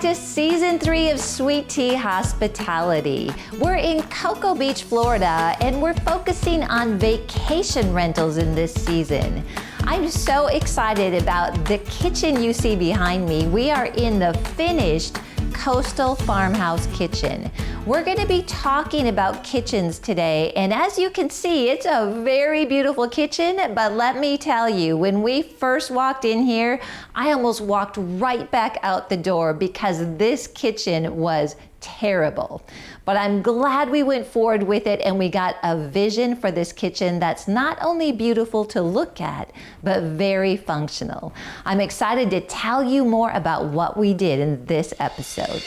back to season 3 of Sweet Tea Hospitality. We're in Cocoa Beach, Florida, and we're focusing on vacation rentals in this season. I'm so excited about the kitchen you see behind me. We are in the finished Coastal Farmhouse kitchen. We're going to be talking about kitchens today, and as you can see, it's a very beautiful kitchen, but let me tell you, when we first walked in here, I almost walked right back out the door because this kitchen was terrible. But I'm glad we went forward with it and we got a vision for this kitchen that's not only beautiful to look at, but very functional. I'm excited to tell you more about what we did in this episode.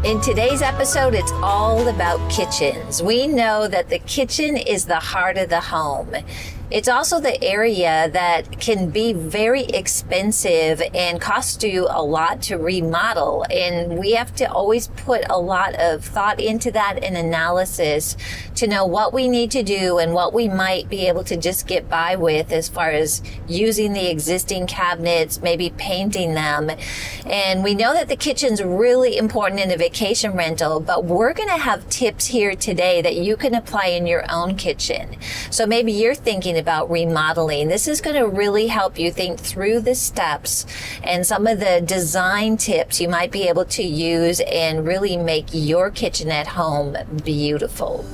In today's episode, it's all about kitchens. We know that the kitchen is the heart of the home. It's also the area that can be very expensive and cost you a lot to remodel. And we have to always put a lot of thought into that and analysis to know what we need to do and what we might be able to just get by with as far as using the existing cabinets, maybe painting them. And we know that the kitchen's really important in a vacation rental, but we're going to have tips here today that you can apply in your own kitchen. So maybe you're thinking about remodeling. This is going to really help you think through the steps and some of the design tips you might be able to use and really make your kitchen at home beautiful.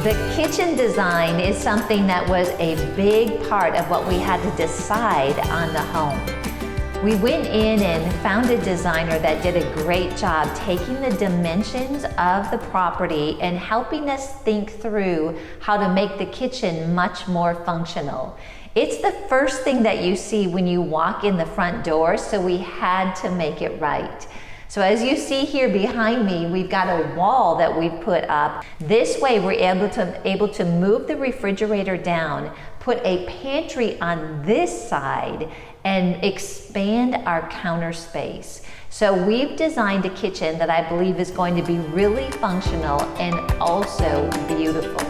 The kitchen design is something that was a big part of what we had to decide on the home. We went in and found a designer that did a great job taking the dimensions of the property and helping us think through how to make the kitchen much more functional. It's the first thing that you see when you walk in the front door, so we had to make it right. So as you see here behind me, we've got a wall that we've put up. This way we're able to move the refrigerator down, put a pantry on this side, and expand our counter space. So we've designed a kitchen that I believe is going to be really functional and also beautiful.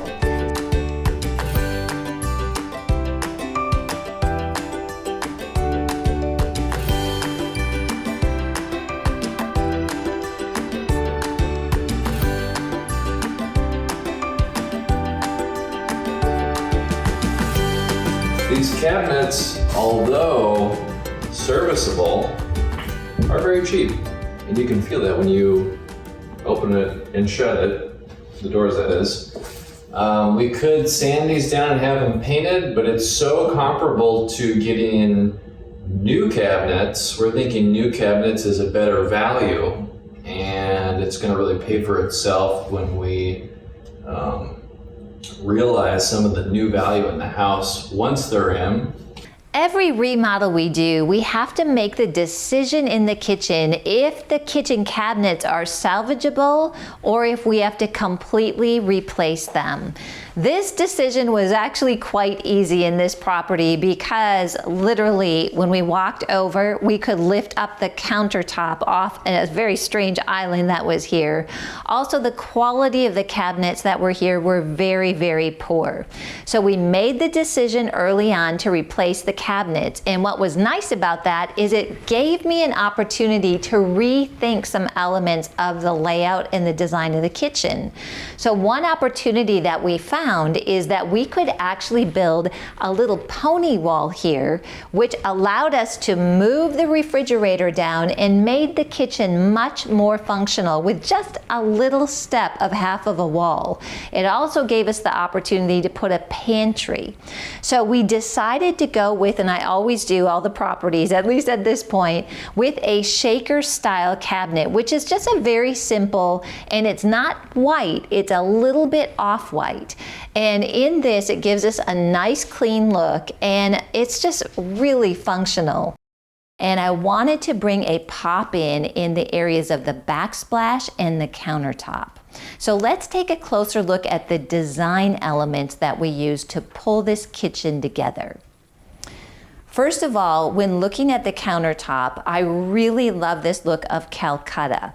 These cabinets, although serviceable, are very cheap. And you can feel that when you open it and shut it, the doors that is. We could sand these down and have them painted, but it's so comparable to getting new cabinets. We're thinking new cabinets is a better value, and it's gonna really pay for itself when we realize some of the new value in the house once they're in. Every remodel we do, we have to make the decision in the kitchen if the kitchen cabinets are salvageable or if we have to completely replace them. This decision was actually quite easy in this property because literally when we walked over, we could lift up the countertop off a very strange island that was here. Also, the quality of the cabinets that were here were very, very poor. So we made the decision early on to replace the cabinets, and what was nice about that is it gave me an opportunity to rethink some elements of the layout and the design of the kitchen. So one opportunity that we found found is that we could actually build a little pony wall here, which allowed us to move the refrigerator down and made the kitchen much more functional with just a little step of half of a wall. It also gave us the opportunity to put a pantry. So we decided to go with, and I always do all the properties, at least at this point, with a shaker style cabinet, which is just a very simple, and it's not white, it's a little bit off-white. And in this, it gives us a nice clean look, and it's just really functional. And I wanted to bring a pop in the areas of the backsplash and the countertop. So let's take a closer look at the design elements that we use to pull this kitchen together. First of all, when looking at the countertop, I really love this look of Calcutta.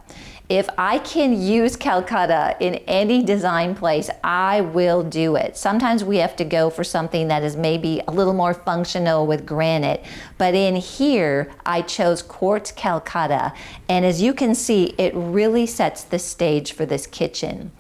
If I can use Calcutta in any design place, I will do it. Sometimes we have to go for something that is maybe a little more functional with granite, but in here, I chose Quartz Calcutta, and as you can see, it really sets the stage for this kitchen.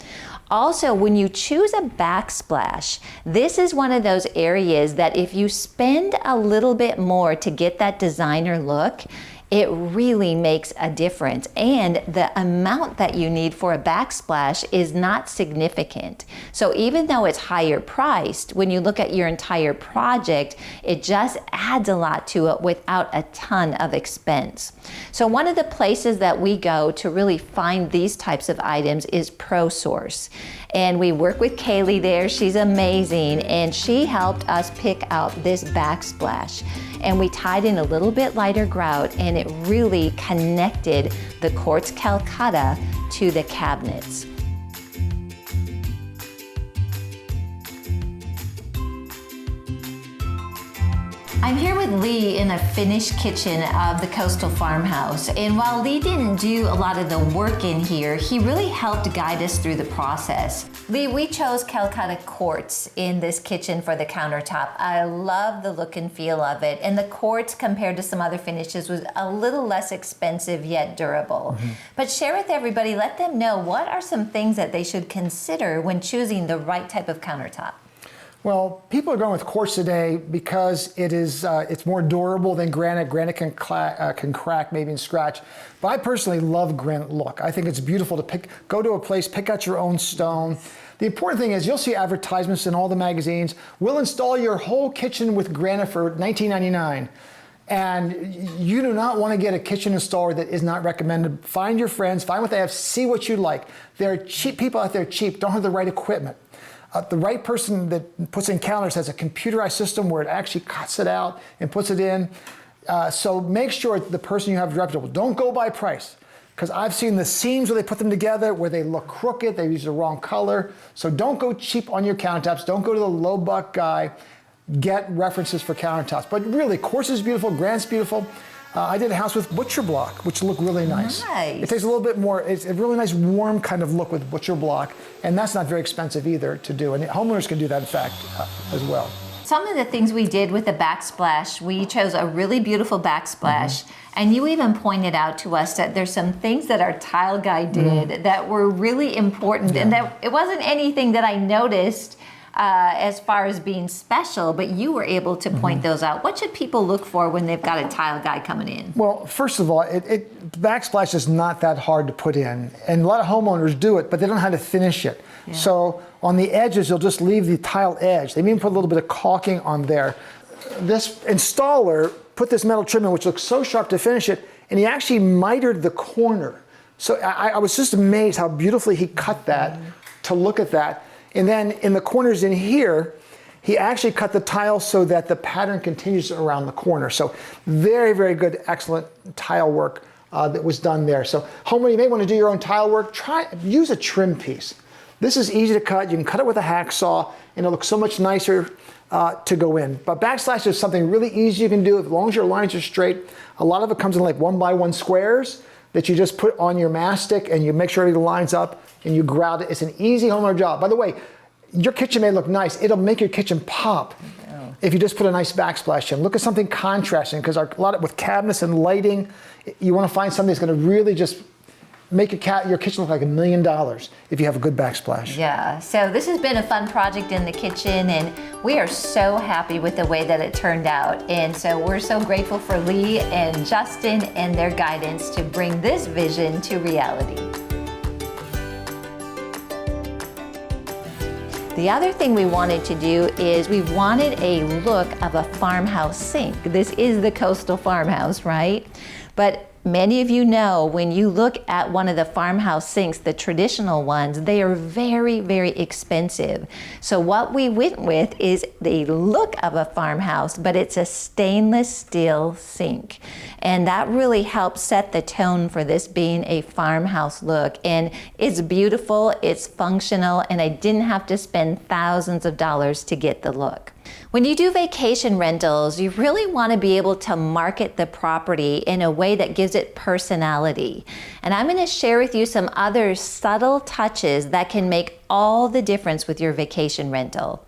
Also, when you choose a backsplash, this is one of those areas that if you spend a little bit more to get that designer look, it really makes a difference. And the amount that you need for a backsplash is not significant. So even though it's higher priced, when you look at your entire project, it just adds a lot to it without a ton of expense. So one of the places that we go to really find these types of items is ProSource. And we work with Kaylee there. She's amazing. And she helped us pick out this backsplash. And we tied in a little bit lighter grout, and it really connected the Quartz Calcutta to the cabinets. I'm here with Lee in a finished kitchen of the Coastal Farmhouse. And while Lee didn't do a lot of the work in here, he really helped guide us through the process. Lee, we chose Calcutta Quartz in this kitchen for the countertop. I love the look and feel of it. And the quartz, compared to some other finishes, was a little less expensive yet durable. But share with everybody, let them know what are some things that they should consider when choosing the right type of countertop. Well, people are going with quartz today because it's more durable than granite. Granite can crack, maybe and scratch. But I personally love granite look. I think it's beautiful to go to a place, pick out your own stone. The important thing is you'll see advertisements in all the magazines. We'll install your whole kitchen with granite for $19.99. And you do not want to get a kitchen installer that is not recommended. Find your friends, find what they have, see what you like. There are cheap people out there, don't have the right equipment. The right person that puts in counters has a computerized system where it actually cuts it out and puts it in. So make sure the person you have is reputable. Don't go by price, because I've seen the seams where they put them together where they look crooked, they use the wrong color. So don't go cheap on your countertops. Don't go to the low buck guy. Get references for countertops. But really, quartz is beautiful, granite's beautiful. I did a house with butcher block, which looked really nice. It takes a little bit more, it's a really nice warm kind of look with butcher block, and that's not very expensive either to do. And homeowners can do that, in fact, as well. Some of the things we did with the backsplash, we chose a really beautiful backsplash, and you even pointed out to us that there's some things that our tile guy did that were really important, and that it wasn't anything that I noticed as far as being special, but you were able to point those out. What should people look for when they've got a tile guy coming in? Well, first of all, backsplash is not that hard to put in, and a lot of homeowners do it, but they don't know how to finish it. Yeah. So on the edges, you'll just leave the tile edge. They even put a little bit of caulking on there. This installer put this metal trim in, which looks so sharp to finish it, and he actually mitered the corner. So I was just amazed how beautifully he cut that to look at that. And then in the corners in here, he actually cut the tile so that the pattern continues around the corner. So very, very good, excellent tile work that was done there. So homeowner, you may want to do your own tile work. Use a trim piece. This is easy to cut. You can cut it with a hacksaw, and it looks so much nicer to go in. But backsplash is something really easy you can do as long as your lines are straight. A lot of it comes in like 1x1 squares that you just put on your mastic, and you make sure everything lines up, and you grout it. It's an easy homeowner job. By the way, your kitchen may look nice. It'll make your kitchen pop if you just put a nice backsplash in. Look at something contrasting, because a lot with cabinets and lighting, you want to find something that's going to really just make your kitchen look like $1 million if you have a good backsplash. Yeah, so this has been a fun project in the kitchen, and we are so happy with the way that it turned out. And so we're so grateful for Lee and Justin and their guidance to bring this vision to reality. The other thing we wanted to do is we wanted a look of a farmhouse sink. This is the Coastal Farmhouse, right? But many of you know when you look at one of the farmhouse sinks, the traditional ones, they are very, very expensive. So what we went with is the look of a farmhouse, but it's a stainless steel sink. And that really helps set the tone for this being a farmhouse look. And it's beautiful, it's functional, and I didn't have to spend thousands of dollars to get the look. When you do vacation rentals, you really want to be able to market the property in a way that gives it personality. And I'm going to share with you some other subtle touches that can make all the difference with your vacation rental.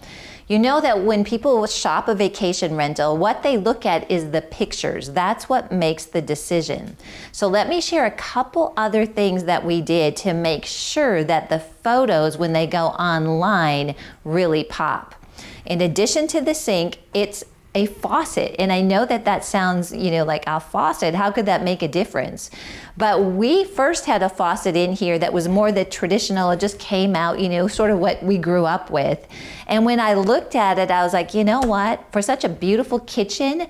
You know that when people shop a vacation rental, what they look at is the pictures. That's what makes the decision. So let me share a couple other things that we did to make sure that the photos, when they go online, really pop. In addition to the sink, it's a faucet. And I know that that sounds, like a faucet. How could that make a difference? But we first had a faucet in here that was more the traditional, it just came out, sort of what we grew up with. And when I looked at it, I was like, you know what? For such a beautiful kitchen,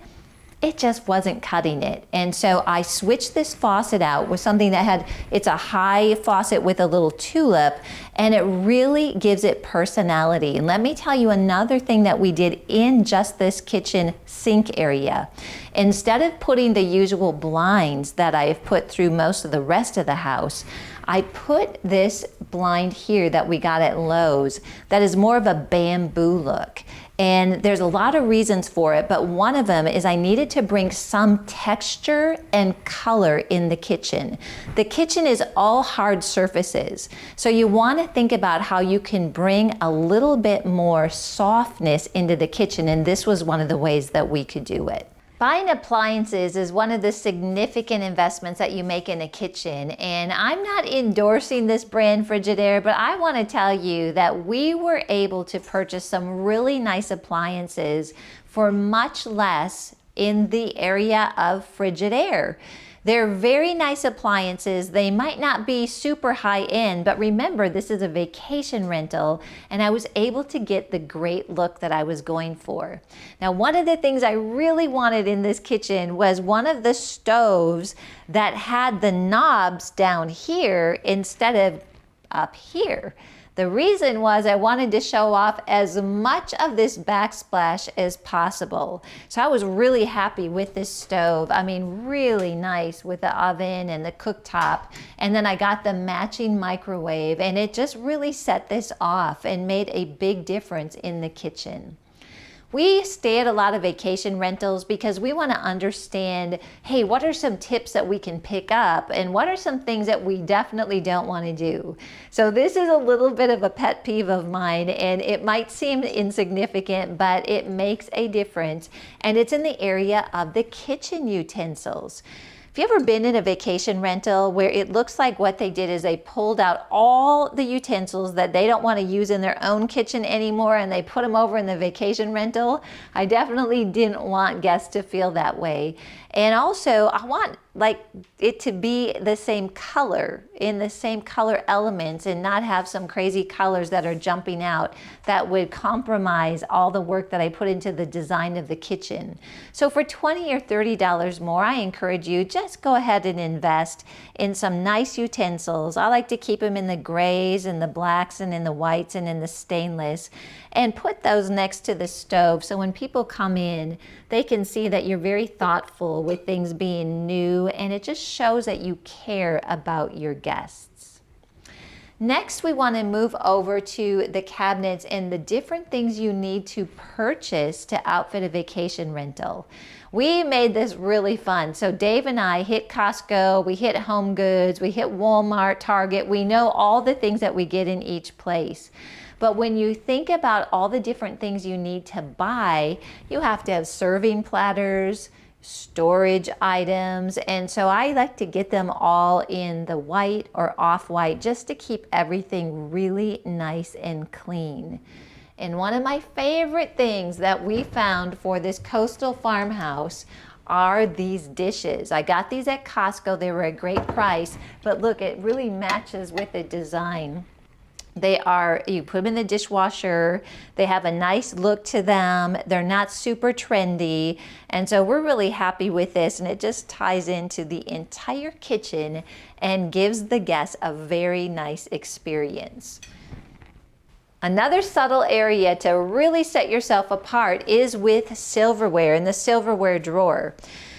it just wasn't cutting it. And so I switched this faucet out with something that it's a high faucet with a little tulip, and it really gives it personality. And let me tell you another thing that we did in just this kitchen sink area. Instead of putting the usual blinds that I've put through most of the rest of the house, I put this blind here that we got at Lowe's that is more of a bamboo look. And there's a lot of reasons for it, but one of them is I needed to bring some texture and color in the kitchen. The kitchen is all hard surfaces, so you want to think about how you can bring a little bit more softness into the kitchen, and this was one of the ways that we could do it. Buying appliances is one of the significant investments that you make in a kitchen, and I'm not endorsing this brand Frigidaire, but I want to tell you that we were able to purchase some really nice appliances for much less in the area of Frigidaire. They're very nice appliances. They might not be super high end, but remember, this is a vacation rental, and I was able to get the great look that I was going for. Now, one of the things I really wanted in this kitchen was one of the stoves that had the knobs down here instead of up here. The reason was I wanted to show off as much of this backsplash as possible. So I was really happy with this stove. I mean, really nice with the oven and the cooktop. And then I got the matching microwave, and it just really set this off and made a big difference in the kitchen. We stay at a lot of vacation rentals because we want to understand, hey, what are some tips that we can pick up, and what are some things that we definitely don't want to do? So this is a little bit of a pet peeve of mine, and it might seem insignificant, but it makes a difference, and it's in the area of the kitchen utensils. Have you ever been in a vacation rental where it looks like what they did is they pulled out all the utensils that they don't want to use in their own kitchen anymore, and they put them over in the vacation rental? I definitely didn't want guests to feel that way. And also, I want it to be the same color, in the same color elements, and not have some crazy colors that are jumping out that would compromise all the work that I put into the design of the kitchen. So for $20 or $30 more, I encourage you, just go ahead and invest in some nice utensils. I like to keep them in the grays and the blacks and in the whites and in the stainless, and put those next to the stove so when people come in, they can see that you're very thoughtful with things being new, and it just shows that you care about your guests. Next, we want to move over to the cabinets and the different things you need to purchase to outfit a vacation rental. We made this really fun. So Dave and I hit Costco, we hit Home Goods, we hit Walmart, Target. We know all the things that we get in each place. But when you think about all the different things you need to buy, you have to have serving platters, storage items. And so I like to get them all in the white or off-white just to keep everything really nice and clean. And one of my favorite things that we found for this Coastal Farmhouse are these dishes. I got these at Costco. They were a great price, but look, it really matches with the design. You put them in the dishwasher, they have a nice look to them, they're not super trendy, and so we're really happy with this, and it just ties into the entire kitchen and gives the guests a very nice experience. Another subtle area to really set yourself apart is with silverware in the silverware drawer.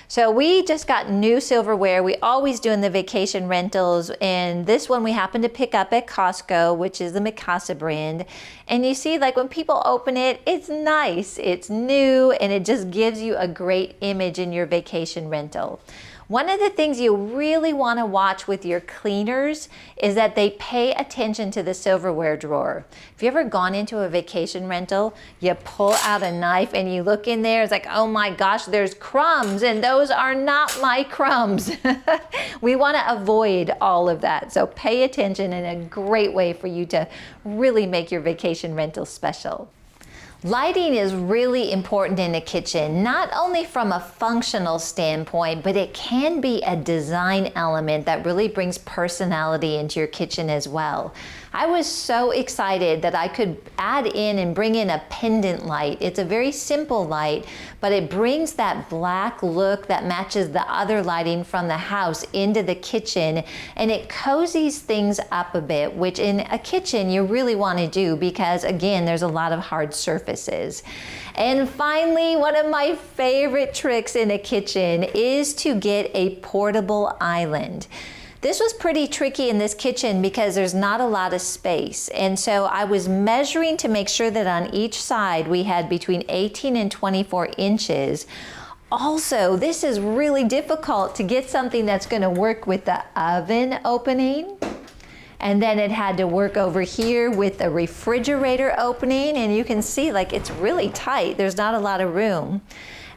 So we just got new silverware. We always do in the vacation rentals, and this one we happened to pick up at Costco, which is the Mikasa brand. And you see, like when people open it, it's nice, it's new, and it just gives you a great image in your vacation rental. One of the things you really want to watch with your cleaners is that they pay attention to the silverware drawer. If you've ever gone into a vacation rental, you pull out a knife and you look in there, it's like, oh my gosh, there's crumbs, and those are not my crumbs. We want to avoid all of that. So pay attention, and a great way for you to really make your vacation rental special. Lighting is really important in a kitchen, not only from a functional standpoint, but it can be a design element that really brings personality into your kitchen as well. I was so excited that I could add in and bring in a pendant light. It's a very simple light, but it brings that black look that matches the other lighting from the house into the kitchen, and it cozies things up a bit, which in a kitchen you really want to do because, again, there's a lot of hard surfaces. And finally, one of my favorite tricks in a kitchen is to get a portable island. This was pretty tricky in this kitchen because there's not a lot of space. And so I was measuring to make sure that on each side we had between 18 and 24 inches. Also, this is really difficult to get something that's going to work with the oven opening. And then it had to work over here with the refrigerator opening. And you can see, like, it's really tight. There's not a lot of room.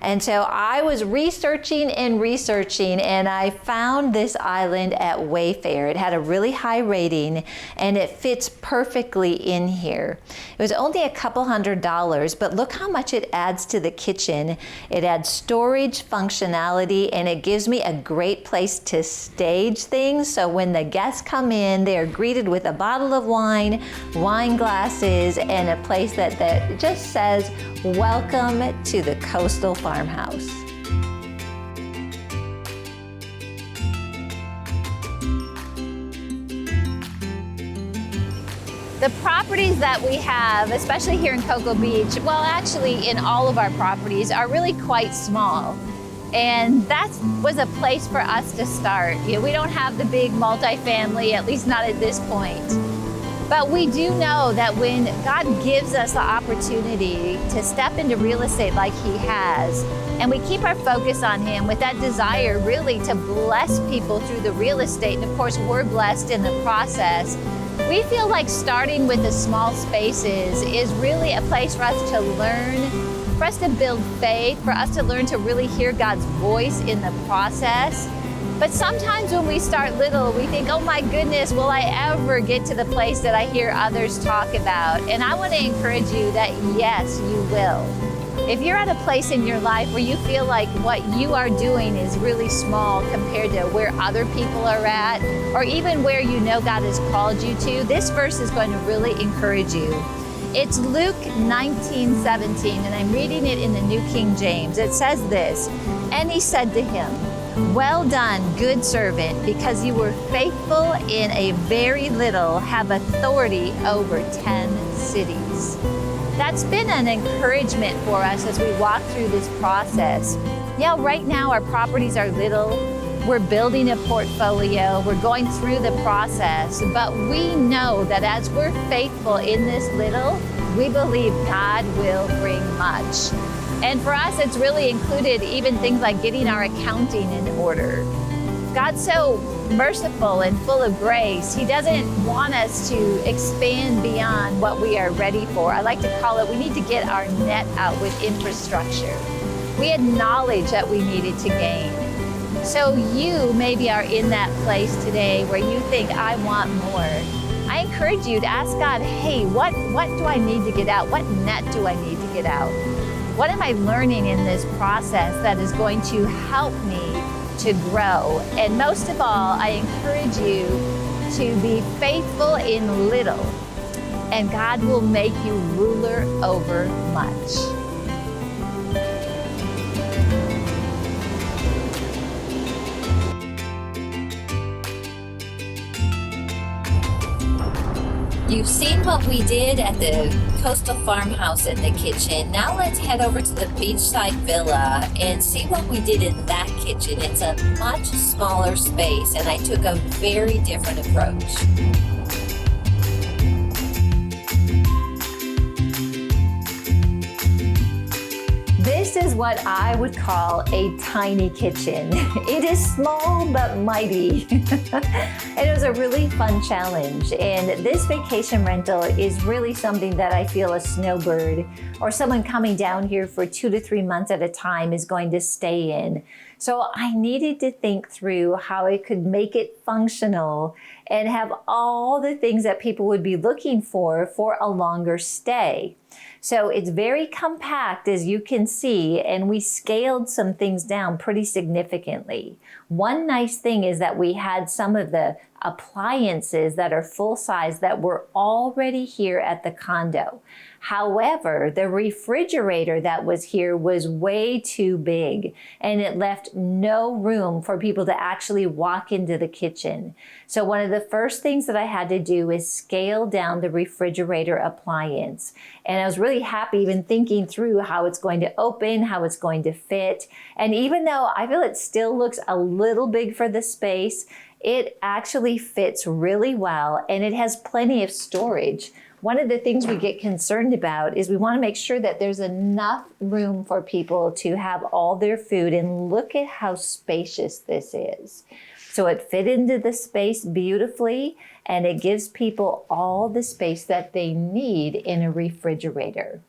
And so I was researching, and I found this island at Wayfair. It had a really high rating, and it fits perfectly in here. It was only a couple $100, but look how much it adds to the kitchen. It adds storage functionality, and it gives me a great place to stage things. So when the guests come in, they are greeted with a bottle of wine, wine glasses, and a place that just says, "Welcome to the Coastal Farmhouse." The properties that we have, especially here in Cocoa Beach, well, actually in all of our properties, are really quite small. And that was a place for us to start. You know, we don't have the big multifamily, at least not at this point. But we do know that when God gives us the opportunity to step into real estate like He has, and we keep our focus on Him with that desire really to bless people through the real estate, and of course we're blessed in the process, we feel like starting with the small spaces is really a place for us to learn, for us to build faith, for us to learn to really hear God's voice in the process. But sometimes when we start little, we think, oh my goodness, will I ever get to the place that I hear others talk about? And I want to encourage you that yes, you will. If you're at a place in your life where you feel like what you are doing is really small compared to where other people are at, or even where you know God has called you to, this verse is going to really encourage you. It's Luke 19:17, and I'm reading it in the New King James. It says this, "And He said to him, 'Well done, good servant, because you were faithful in a very little, have authority over 10 cities.'" That's been an encouragement for us as we walk through this process. Yeah, right now our properties are little. We're building a portfolio. We're going through the process, but we know that as we're faithful in this little, we believe God will bring much. And for us, it's really included even things like getting our accounting in order. God's so merciful and full of grace. He doesn't want us to expand beyond what we are ready for. I like to call it, we need to get our net out with infrastructure. We had knowledge that we needed to gain. So you maybe are in that place today where you think, I want more. I encourage you to ask God, hey, what do I need to get out? What net do I need to get out? What am I learning in this process that is going to help me to grow? And most of all, I encourage you to be faithful in little, and God will make you ruler over much. You've seen what we did at the Coastal Farmhouse in the kitchen. Now let's head over to the beachside villa and see what we did in that kitchen. It's a much smaller space, and I took a very different approach. This is what I would call a tiny kitchen. It is small but mighty. It was a really fun challenge, and this vacation rental is really something that I feel a snowbird or someone coming down here for 2 to 3 months at a time is going to stay in. So I needed to think through how I could make it functional and have all the things that people would be looking for a longer stay. So it's very compact, as you can see, and we scaled some things down pretty significantly. One nice thing is that we had some of the appliances that are full size that were already here at the condo. However, the refrigerator that was here was way too big, and it left no room for people to actually walk into the kitchen. So one of the first things that I had to do is scale down the refrigerator appliance. And I was really happy even thinking through how it's going to open, how it's going to fit. And even though I feel it still looks a little big for the space, it actually fits really well, and it has plenty of storage. One of the things we get concerned about is we want to make sure that there's enough room for people to have all their food, and look at how spacious this is. So it fit into the space beautifully, and it gives people all the space that they need in a refrigerator.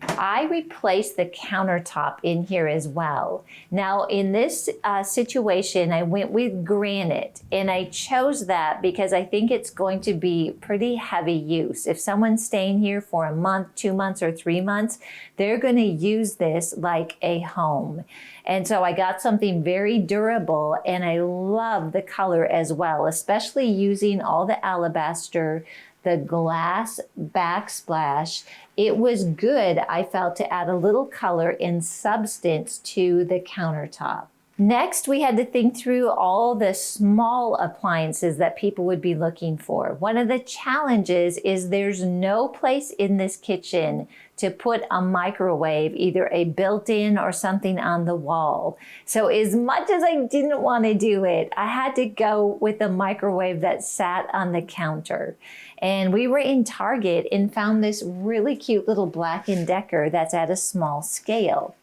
I replaced the countertop in here as well. Now in this situation, I went with granite, and I chose that because I think it's going to be pretty heavy use. If someone's staying here for a month, 2 months, or 3 months, they're going to use this like a home. And so I got something very durable, and I love the color as well, especially using all the alabaster, the glass backsplash. It was good, I felt, to add a little color and substance to the countertop. Next, we had to think through all the small appliances that people would be looking for. One of the challenges is there's no place in this kitchen to put a microwave, either a built-in or something on the wall. So as much as I didn't want to do it, I had to go with a microwave that sat on the counter. And we were in Target and found this really cute little Black & Decker that's at a small scale.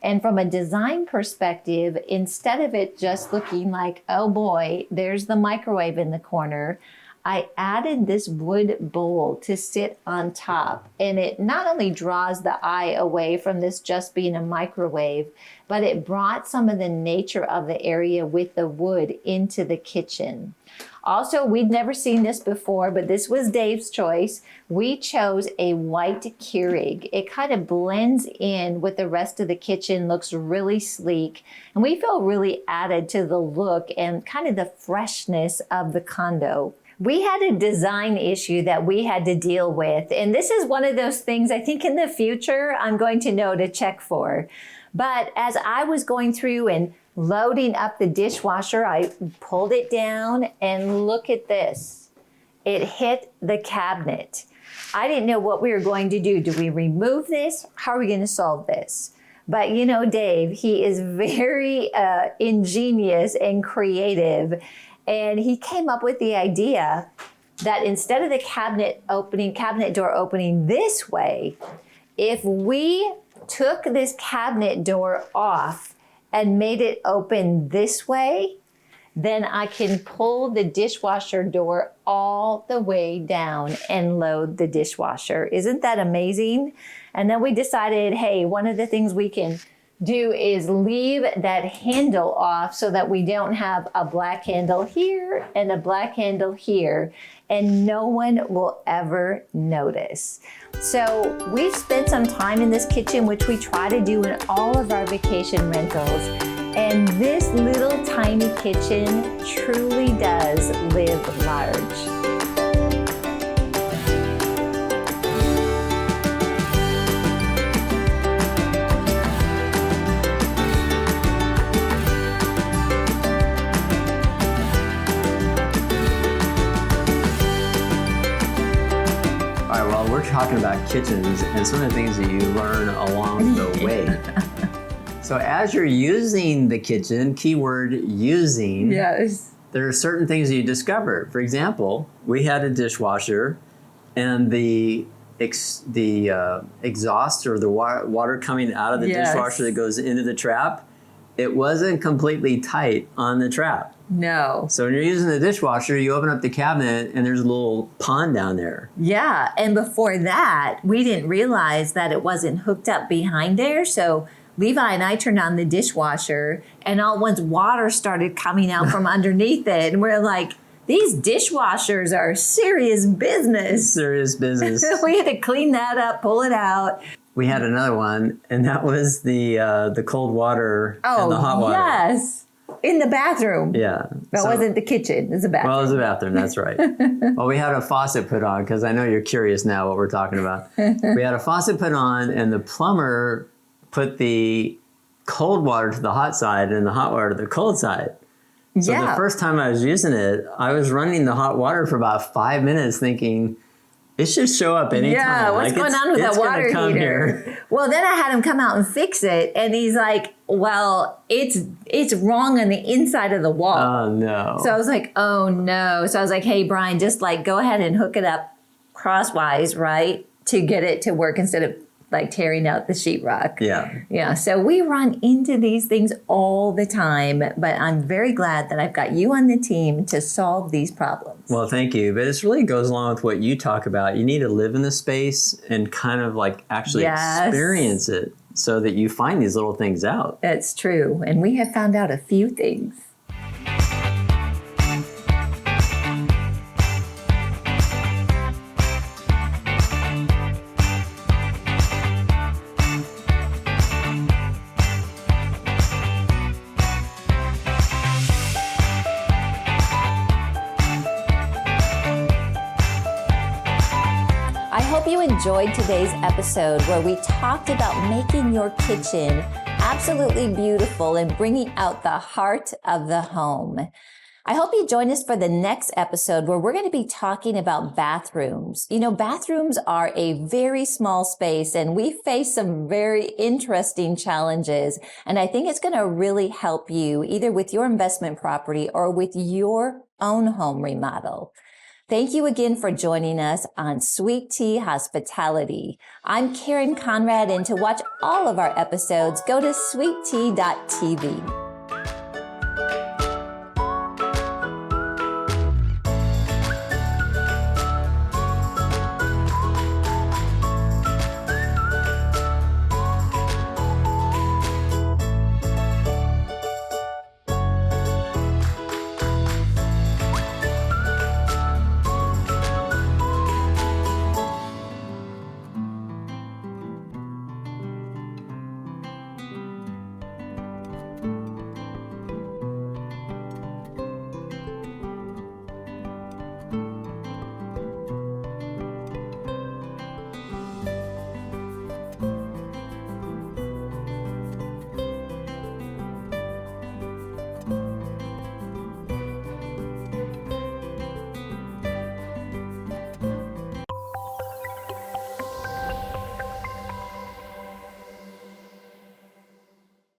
And from a design perspective, instead of it just looking like, oh boy, there's the microwave in the corner, I added this wood bowl to sit on top, and it not only draws the eye away from this just being a microwave, but it brought some of the nature of the area with the wood into the kitchen. Also, we'd never seen this before, but this was Dave's choice. We chose a white Keurig. It kind of blends in with the rest of the kitchen, looks really sleek, and we feel really added to the look and kind of the freshness of the condo. We had a design issue that we had to deal with, and this is one of those things I think in the future I'm going to know to check for. But as I was going through and loading up the dishwasher, I pulled it down, and look at this. It hit the cabinet. I didn't know what we were going to do. Do we remove this? How are we going to solve this? But you know, Dave, he is very ingenious and creative. And he came up with the idea that instead of the cabinet door opening this way, if we took this cabinet door off and made it open this way, then I can pull the dishwasher door all the way down and load the dishwasher. Isn't that amazing? And then we decided, hey, one of the things we can do is leave that handle off so that we don't have a black handle here and a black handle here, and no one will ever notice. So we've spent some time in this kitchen, which we try to do in all of our vacation rentals. And this little tiny kitchen truly does live large. We're talking about kitchens and some of the things that you learn along the way. So as you're using the kitchen, keyword using, Yes. there are certain things that you discover. For example, we had a dishwasher and the exhaust or the water coming out of the dishwasher that goes into the trap, it wasn't completely tight on the trap. No. So when you're using the dishwasher, you open up the cabinet and there's a little pond down there. Yeah, and before that, we didn't realize that it wasn't hooked up behind there. So Levi and I turned on the dishwasher, and all at once water started coming out from underneath it. And we're like, these dishwashers are serious business. Serious business. We had to clean that up, pull it out. We had another one, and that was the cold water and the hot water. Yes. In the bathroom. Yeah. That wasn't the kitchen. It was a bathroom. Well, it was a bathroom. That's right. Well, we had a faucet put on, because I know you're curious now what we're talking about. We had a faucet put on, and the plumber put the cold water to the hot side and the hot water to the cold side. So the first time I was using it, I was running the hot water for about 5 minutes thinking, it should show up anytime. Yeah, what's going on with that water heater? Here. Well, then I had him come out and fix it, and he's like, well, it's wrong on the inside of the wall. Oh, no. So I was like, oh, no. So I was like, hey, Brian, just like go ahead and hook it up crosswise, right, to get it to work instead of like tearing out the sheetrock. Yeah. Yeah. So we run into these things all the time, but I'm very glad that I've got you on the team to solve these problems. Well, thank you. But it really goes along with what you talk about. You need to live in the space and kind of like actually experience it so that you find these little things out. That's true. And we have found out a few things. I hope you enjoyed today's episode where we talked about making your kitchen absolutely beautiful and bringing out the heart of the home. I hope you join us for the next episode where we're going to be talking about bathrooms. You know, bathrooms are a very small space and we face some very interesting challenges. And I think it's going to really help you either with your investment property or with your own home remodel. Thank you again for joining us on Sweet Tea Hospitality. I'm Karen Conrad, and to watch all of our episodes, go to sweettea.tv.